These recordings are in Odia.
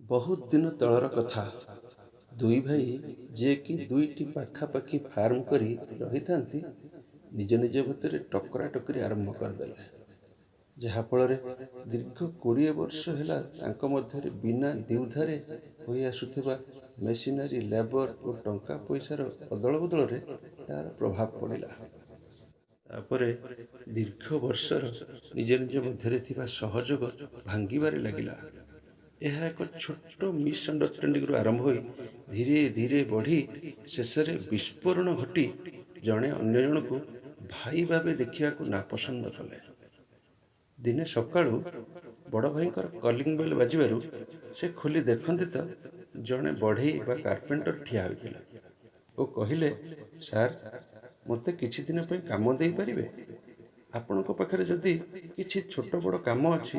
ବହୁତ ଦିନ ତଳର କଥା। ଦୁଇ ଭାଇ ଯିଏକି ଦୁଇଟି ପାଖାପାଖି ଫାର୍ମ କରି ରହିଥାନ୍ତି, ନିଜ ନିଜ ଭିତରେ ଟକରା ଟକରି ଆରମ୍ଭ କରିଦେଲେ। ଯାହାଫଳରେ ଦୀର୍ଘ 20 ବର୍ଷ ହେଲା ତାଙ୍କ ମଧ୍ୟରେ ବିନା ଦ୍ୱିଧାରେ ହୋଇ ଆସୁଥିବା ମେସିନାରୀ, ଲେବର ଓ ଟଙ୍କା ପଇସାର ଅଦଳ ବଦଳରେ ତାର ପ୍ରଭାବ ପଡ଼ିଲା। ତାପରେ ଦୀର୍ଘ ବର୍ଷର ନିଜ ନିଜ ମଧ୍ୟରେ ଥିବା ସହଯୋଗ ଭାଙ୍ଗିବାରେ ଲାଗିଲା। ଏହା ଏକ ଛୋଟ ମିସ୍ଅଣ୍ଡରଷ୍ଟାଣ୍ଡିଂରୁ ଆରମ୍ଭ ହୋଇ ଧୀରେ ଧୀରେ ବଢ଼ି ଶେଷରେ ବିସ୍ଫୋରଣ ଘଟି ଜଣେ ଅନ୍ୟ ଜଣକୁ ଭାଇ ଭାବେ ଦେଖିବାକୁ ନାପସନ୍ଦ କଲେ। ଦିନେ ସକାଳୁ ବଡ଼ ଭାଇଙ୍କର କଲିଂ ବେଲ୍ ବାଜିବାରୁ ସେ ଖୋଲି ଦେଖନ୍ତି ତ ଜଣେ ବଢ଼େଇ ବା କାର୍ପେଣ୍ଟର ଠିଆ ହୋଇଥିଲା ଓ କହିଲେ, ସାର୍, ମୋତେ କିଛି ଦିନ ପାଇଁ କାମ ଦେଇପାରିବେ? ଆପଣଙ୍କ ପାଖରେ ଯଦି କିଛି ଛୋଟ ବଡ଼ କାମ ଅଛି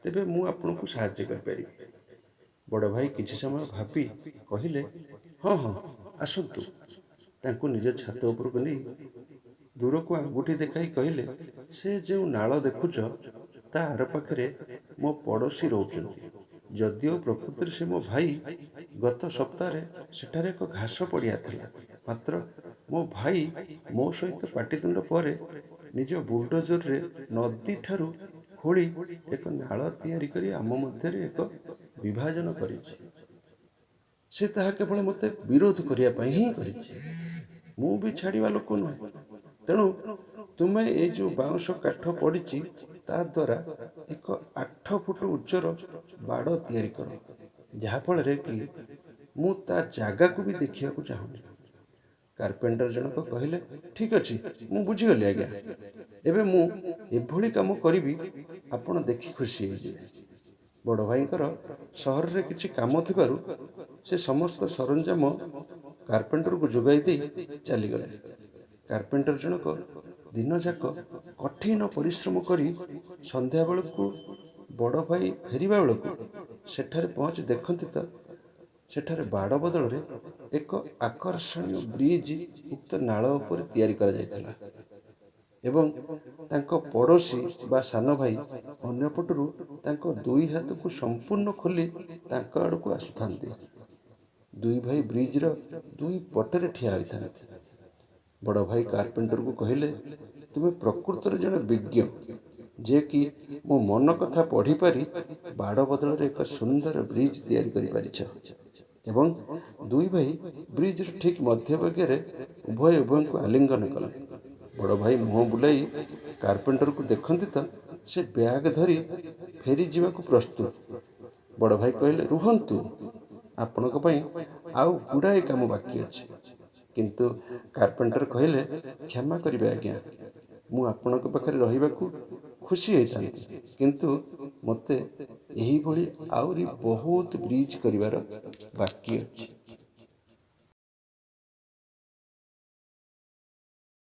ତେବେ ମୁଁ ଆପଣଙ୍କୁ ସାହାଯ୍ୟ କରିପାରିବି। ବଡ଼ ଭାଇ କିଛି ସମୟ ଭାବି କହିଲେ, ହଁ ହଁ, ଆସନ୍ତୁ। ତାଙ୍କୁ ନିଜ ଛାତ ଉପରକୁ ନେଇ ଦୂରକୁ ଆଙ୍ଗୁଠି ଦେଖାଇ କହିଲେ, ସେ ଯେଉଁ ନାଳ ଦେଖୁଛ ତା ଆର ପାଖରେ ମୋ ପଡ଼ୋଶୀ ରହୁଛନ୍ତି। ଯଦିଓ ପ୍ରକୃତରେ ସେ ମୋ ଭାଇ। ଗତ ସପ୍ତାହରେ ସେଠାରେ ଏକ ଘାସ ପଡ଼ିଆ ଥିଲା, ମାତ୍ର ମୋ ଭାଇ ମୋ ସହିତ ପାଟିତୁଣ୍ଡ ପରେ ନିଜ ବୁଲଡୋଜରରେ ନଦୀ ଠାରୁ ଖୋଳି ଏକ ନାଳ ତିଆରି କରି ଆମ ମଧ୍ୟରେ ଏକ ବିଭାଜନ କରିଛି। ସେ ତାହା କେବଳ ମୋତେ ବିରୋଧ କରିବା ପାଇଁ ହିଁ କରିଛି। ମୁଁ ବି ଛାଡ଼ିବା ଲୋକ ନୁହେଁ। ତେଣୁ ତୁମେ ଏଇ ଯେଉଁ ବାଉଁଶ କାଠ ପଡ଼ିଛି ତା ଦ୍ୱାରା ଏକ 8 ଫୁଟ ଉଚ୍ଚର ବାଡ଼ ତିଆରି କର, ଯାହାଫଳରେ କି ମୁଁ ତା ଜାଗାକୁ ବି ଦେଖିବାକୁ ଚାହୁଁନି। କାର୍ପେଣ୍ଟର ଜଣକ କହିଲେ, ଠିକ୍ ଅଛି, ମୁଁ ବୁଝିଗଲି ଆଜ୍ଞା। ଏବେ ମୁଁ ଏଭଳି କାମ କରିବି, ଆପଣ ଦେଖି ଖୁସି ହେଇଯିବେ। ବଡ଼ ଭାଇଙ୍କର ସହରରେ କିଛି କାମ ଥିବାରୁ ସେ ସମସ୍ତ ସରଞ୍ଜାମ କାର୍ପେଣ୍ଟରକୁ ଯୋଗାଇ ଦେଇ ଚାଲିଗଲେ। କାର୍ପେଣ୍ଟର ଜଣକ ଦିନଯାକ କଠିନ ପରିଶ୍ରମ କରି ସନ୍ଧ୍ୟାବେଳକୁ ବଡ଼ ଭାଇ ଫେରିବା ବେଳକୁ ସେଠାରେ ପହଞ୍ଚି ଦେଖନ୍ତି ତ ସେଠାରେ ବାଡ଼ ବଦଳରେ ଏକ ଆକର୍ଷଣୀୟ ବ୍ରିଜ ଉକ୍ତ ନାଳ ଉପରେ ତିଆରି କରାଯାଇଥିଲା ଏବଂ ତାଙ୍କ ପଡ଼ୋଶୀ ବା ସାନ ଭାଇ ଅନ୍ୟପଟରୁ ତାଙ୍କ ଦୁଇ ହାତକୁ ସମ୍ପୂର୍ଣ୍ଣ ଖୋଲି ତାଙ୍କ ଆଡ଼କୁ ଆସୁଥାନ୍ତି। ଦୁଇ ଭାଇ ବ୍ରିଜର ଦୁଇ ପଟରେ ଠିଆ ହୋଇଥାନ୍ତି। ବଡ଼ ଭାଇ କାର୍ପେଣ୍ଟରକୁ କହିଲେ, ତୁମେ ପ୍ରକୃତରେ ଜଣେ ବିଜ୍ଞ, ଯିଏକି ମୋ ମନ କଥା ପଢ଼ିପାରି ବାଡ଼ ବଦଳରେ ଏକ ସୁନ୍ଦର ବ୍ରିଜ ତିଆରି କରିପାରିଛ। ଏବଂ ଦୁଇ ଭାଇ ବ୍ରିଜର ଠିକ୍ ମଧ୍ୟଭାଗରେ ଉଭୟ ଉଭୟଙ୍କୁ ଆଲିଙ୍ଗନ କଲେ। ବଡ଼ ଭାଇ ମୁହଁ ବୁଲାଇ କାର୍ପେଣ୍ଟରକୁ ଦେଖନ୍ତି ତ ସେ ବ୍ୟାଗ ଧରି ଫେରିଯିବାକୁ ପ୍ରସ୍ତୁତ। ବଡ଼ ଭାଇ କହିଲେ, ରୁହନ୍ତୁ, ଆପଣଙ୍କ ପାଇଁ ଆଉ ଗୁଡ଼ାଏ କାମ ବାକି ଅଛି। କିନ୍ତୁ କାର୍ପେଣ୍ଟର କହିଲେ, କ୍ଷମା କରିବେ ଆଜ୍ଞା, ମୁଁ ଆପଣଙ୍କ ପାଖରେ ରହିବାକୁ ଖୁସି ହେଇଥାନ୍ତି, କିନ୍ତୁ ମୋତେ ଏହିଭଳି ଆହୁରି ବହୁତ ବ୍ରିଜ କରିବାର ବାକି ଅଛି।